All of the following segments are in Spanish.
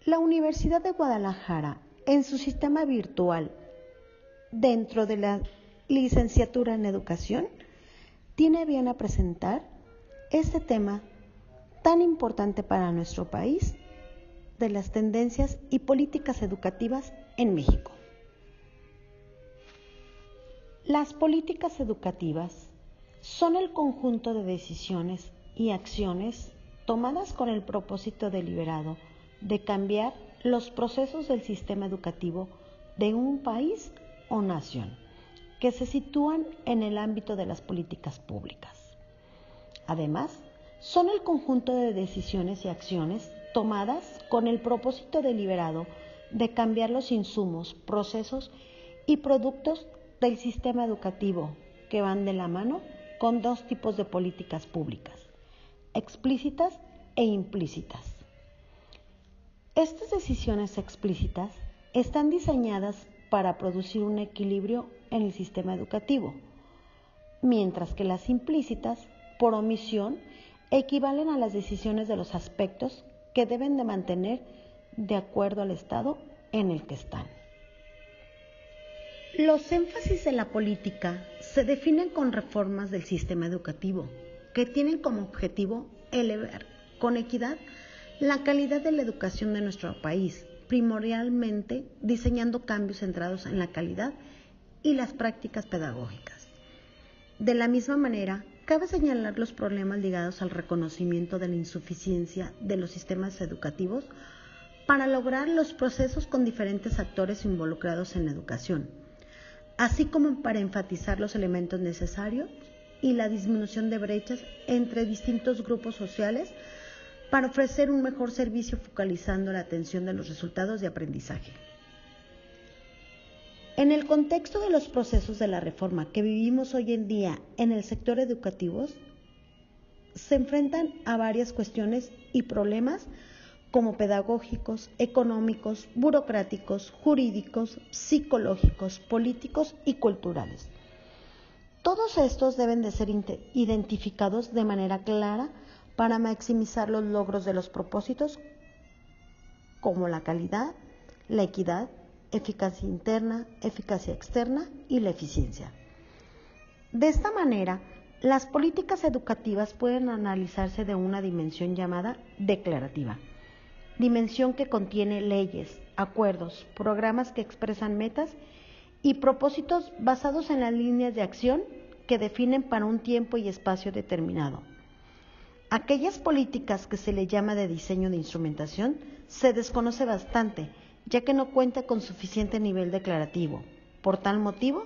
La Universidad de Guadalajara, en su sistema virtual, dentro de la licenciatura en educación, tiene bien a presentar este tema tan importante para nuestro país de las tendencias y políticas educativas en México. Las políticas educativas son el conjunto de decisiones y acciones tomadas con el propósito deliberado de cambiar los procesos del sistema educativo de un país o nación, que se sitúan en el ámbito de las políticas públicas. Además, son el conjunto de decisiones y acciones tomadas con el propósito deliberado de cambiar los insumos, procesos y productos del sistema educativo que van de la mano con dos tipos de políticas públicas, explícitas e implícitas. Estas decisiones explícitas están diseñadas para producir un equilibrio en el sistema educativo, mientras que las implícitas, por omisión, equivalen a las decisiones de los aspectos que deben de mantener de acuerdo al estado en el que están. Los énfasis de la política se definen con reformas del sistema educativo, que tienen como objetivo elevar con equidad la calidad de la educación de nuestro país, primordialmente diseñando cambios centrados en la calidad y las prácticas pedagógicas. De la misma manera, cabe señalar los problemas ligados al reconocimiento de la insuficiencia de los sistemas educativos para lograr los procesos con diferentes actores involucrados en la educación, así como para enfatizar los elementos necesarios y la disminución de brechas entre distintos grupos sociales para ofrecer un mejor servicio focalizando la atención de los resultados de aprendizaje. En el contexto de los procesos de la reforma que vivimos hoy en día en el sector educativo, se enfrentan a varias cuestiones y problemas como pedagógicos, económicos, burocráticos, jurídicos, psicológicos, políticos y culturales. Todos estos deben de ser identificados de manera clara para maximizar los logros de los propósitos como la calidad, la equidad, eficacia interna, eficacia externa y la eficiencia. De esta manera, las políticas educativas pueden analizarse de una dimensión llamada declarativa, dimensión que contiene leyes, acuerdos, programas que expresan metas y propósitos basados en las líneas de acción que definen para un tiempo y espacio determinado. Aquellas políticas que se le llama de diseño de instrumentación se desconoce bastante, ya que no cuenta con suficiente nivel declarativo. Por tal motivo,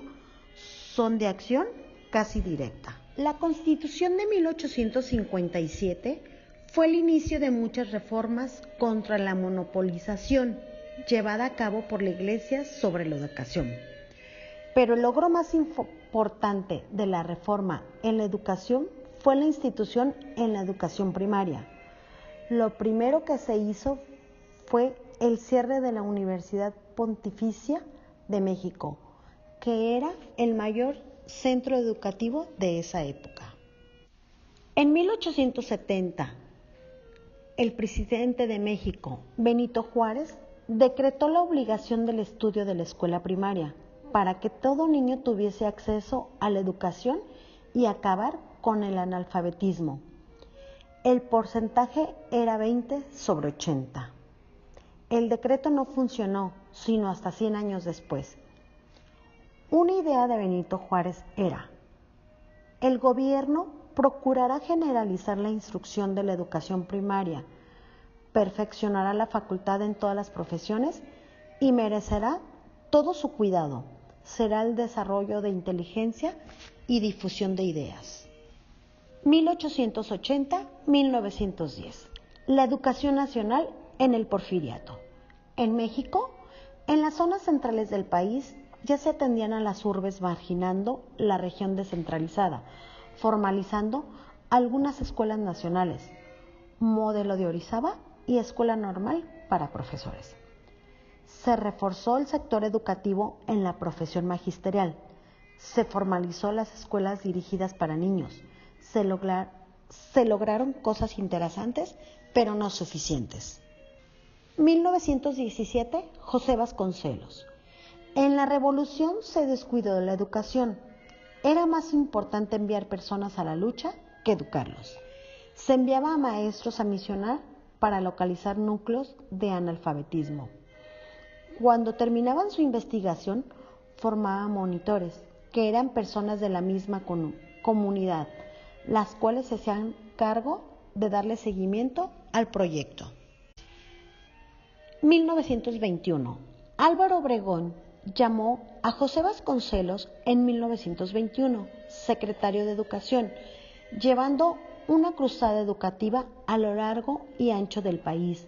son de acción casi directa. La Constitución de 1857 fue el inicio de muchas reformas contra la monopolización llevada a cabo por la Iglesia sobre la educación. Pero el logro más importante de la reforma en la educación fue la institución en la educación primaria. Lo primero que se hizo fue el cierre de la Universidad Pontificia de México, que era el mayor centro educativo de esa época. En 1870, el presidente de México, Benito Juárez, decretó la obligación del estudio de la escuela primaria para que todo niño tuviese acceso a la educación y acabar con el analfabetismo. El porcentaje era 20/80. El decreto no funcionó, sino hasta 100 años después. Una idea de Benito Juárez era: el gobierno procurará generalizar la instrucción de la educación primaria, perfeccionará la facultad en todas las profesiones y merecerá todo su cuidado. Será el desarrollo de inteligencia y difusión de ideas. 1880-1910. La educación nacional en el Porfiriato. En México, en las zonas centrales del país, ya se atendían a las urbes marginando la región descentralizada, formalizando algunas escuelas nacionales, modelo de Orizaba y escuela normal para profesores. Se reforzó el sector educativo en la profesión magisterial, se formalizó las escuelas dirigidas para niños, se lograron cosas interesantes, pero no suficientes. 1917, José Vasconcelos. En la revolución se descuidó de la educación. Era más importante enviar personas a la lucha que educarlos. Se enviaba a maestros a misionar para localizar núcleos de analfabetismo. Cuando terminaban su investigación, formaban monitores, que eran personas de la misma comunidad, las cuales se hacían cargo de darle seguimiento al proyecto. 1921. Álvaro Obregón llamó a José Vasconcelos en 1921, secretario de Educación, llevando una cruzada educativa a lo largo y ancho del país,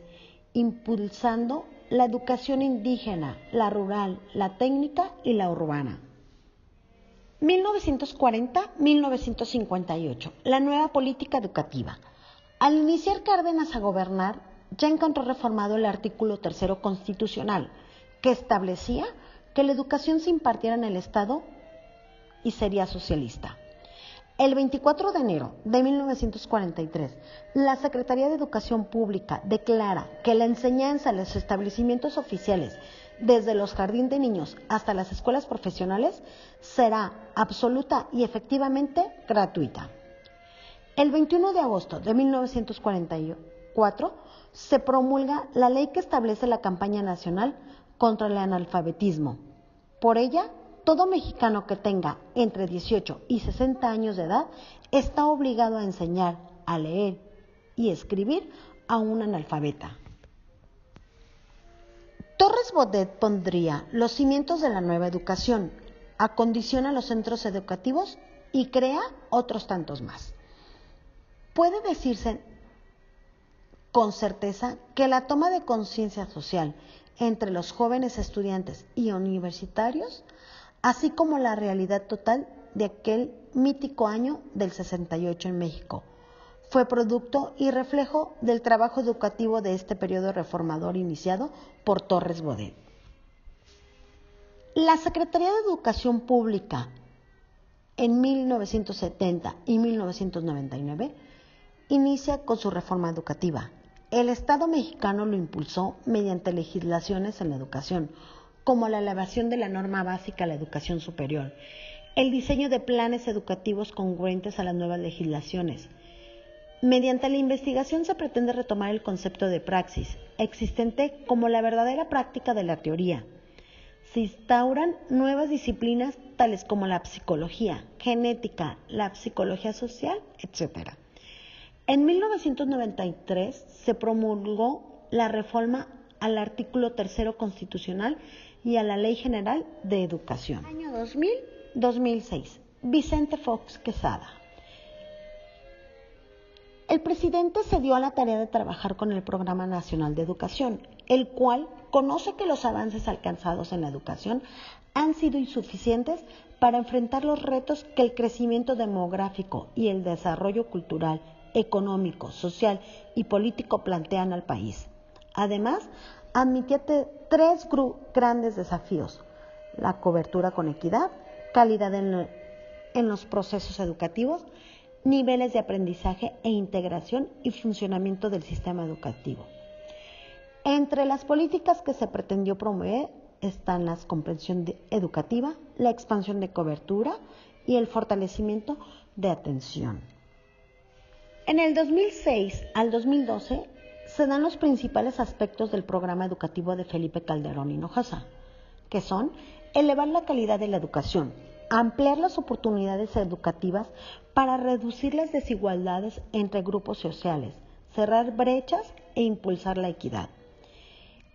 impulsando la educación indígena, la rural, la técnica y la urbana. 1940-1958, la nueva política educativa. Al iniciar Cárdenas a gobernar, ya encontró reformado el artículo 3 constitucional, que establecía que la educación se impartiera en el Estado y sería socialista. El 24 de enero de 1943, la Secretaría de Educación Pública declara que la enseñanza en los establecimientos oficiales, desde los jardines de niños hasta las escuelas profesionales, será absoluta y efectivamente gratuita. El 21 de agosto de 1944 se promulga la ley que establece la campaña nacional contra el analfabetismo. Por ella, todo mexicano que tenga entre 18 y 60 años de edad está obligado a enseñar a leer y escribir a un analfabeta. Torres Bodet pondría los cimientos de la nueva educación, acondiciona los centros educativos y crea otros tantos más. Puede decirse con certeza que la toma de conciencia social entre los jóvenes estudiantes y universitarios, así como la realidad total de aquel mítico año del 68 en México, fue producto y reflejo del trabajo educativo de este periodo reformador iniciado por Torres Bodet. La Secretaría de Educación Pública en 1970 y 1999 inicia con su reforma educativa. El Estado mexicano lo impulsó mediante legislaciones en la educación, como la elevación de la norma básica a la educación superior, el diseño de planes educativos congruentes a las nuevas legislaciones. Mediante la investigación se pretende retomar el concepto de praxis, existente como la verdadera práctica de la teoría. Se instauran nuevas disciplinas tales como la psicología, genética, la psicología social, etc. En 1993 se promulgó la reforma al artículo 3 constitucional y a la Ley General de Educación. Año 2000-2006. Vicente Fox Quesada. El presidente se dio a la tarea de trabajar con el Programa Nacional de Educación, el cual conoce que los avances alcanzados en la educación han sido insuficientes para enfrentar los retos que el crecimiento demográfico y el desarrollo cultural, económico, social y político plantean al país. Además, admitía tres grandes desafíos: la cobertura con equidad, calidad en los procesos educativos, niveles de aprendizaje e integración y funcionamiento del sistema educativo. Entre las políticas que se pretendió promover están la comprensión educativa, la expansión de cobertura y el fortalecimiento de atención. En el 2006 al 2012 se dan los principales aspectos del programa educativo de Felipe Calderón Hinojosa, que son elevar la calidad de la educación, ampliar las oportunidades educativas para reducir las desigualdades entre grupos sociales, cerrar brechas e impulsar la equidad.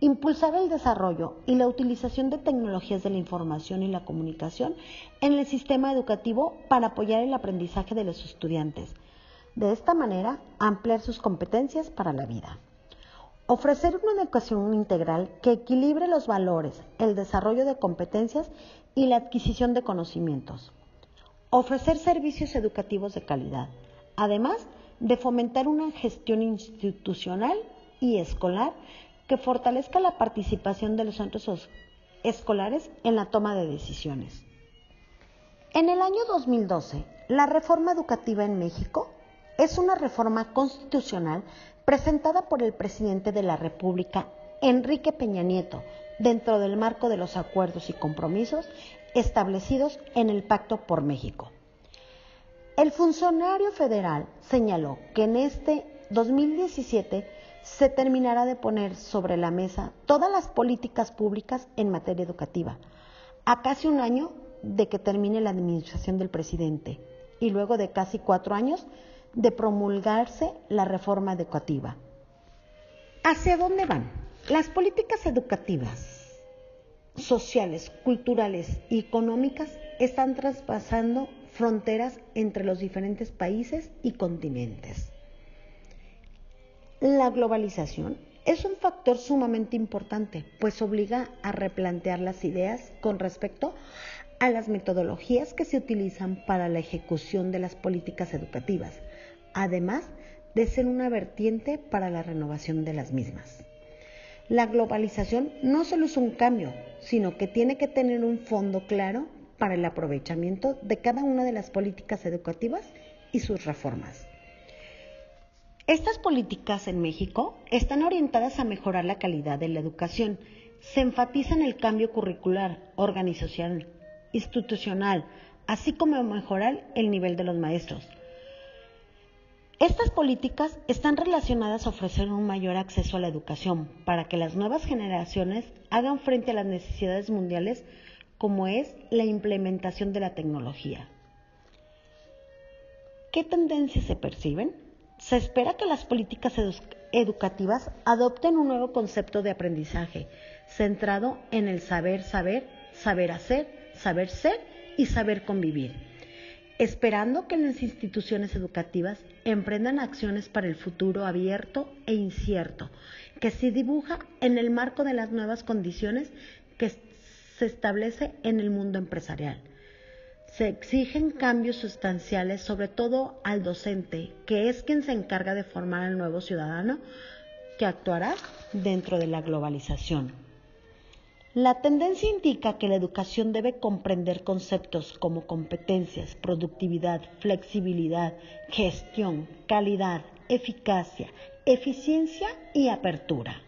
Impulsar el desarrollo y la utilización de tecnologías de la información y la comunicación en el sistema educativo para apoyar el aprendizaje de los estudiantes. De esta manera, ampliar sus competencias para la vida. Ofrecer una educación integral que equilibre los valores, el desarrollo de competencias y la adquisición de conocimientos. Ofrecer servicios educativos de calidad, además de fomentar una gestión institucional y escolar que fortalezca la participación de los centros escolares en la toma de decisiones. En el año 2012, la reforma educativa en México es una reforma constitucional presentada por el presidente de la República Enrique Peña Nieto, dentro del marco de los acuerdos y compromisos establecidos en el Pacto por México. El funcionario federal señaló que en este 2017 se terminará de poner sobre la mesa todas las políticas públicas en materia educativa, a casi un año de que termine la administración del presidente y luego de casi 4 años de promulgarse la reforma educativa. ¿Hacia dónde van? Las políticas educativas, sociales, culturales y económicas están traspasando fronteras entre los diferentes países y continentes. La globalización es un factor sumamente importante, pues obliga a replantear las ideas con respecto a las metodologías que se utilizan para la ejecución de las políticas educativas, además de ser una vertiente para la renovación de las mismas. La globalización no solo es un cambio, sino que tiene que tener un fondo claro para el aprovechamiento de cada una de las políticas educativas y sus reformas. Estas políticas en México están orientadas a mejorar la calidad de la educación. Se enfatiza en el cambio curricular, organizacional, institucional, así como mejorar el nivel de los maestros. Estas políticas están relacionadas a ofrecer un mayor acceso a la educación para que las nuevas generaciones hagan frente a las necesidades mundiales como es la implementación de la tecnología. ¿Qué tendencias se perciben? Se espera que las políticas educativas adopten un nuevo concepto de aprendizaje centrado en el saber saber, saber hacer, saber ser y saber convivir, esperando que las instituciones educativas emprendan acciones para el futuro abierto e incierto, que se dibuja en el marco de las nuevas condiciones que se establece en el mundo empresarial. Se exigen cambios sustanciales, sobre todo al docente, que es quien se encarga de formar al nuevo ciudadano que actuará dentro de la globalización. La tendencia indica que la educación debe comprender conceptos como competencias, productividad, flexibilidad, gestión, calidad, eficacia, eficiencia y apertura.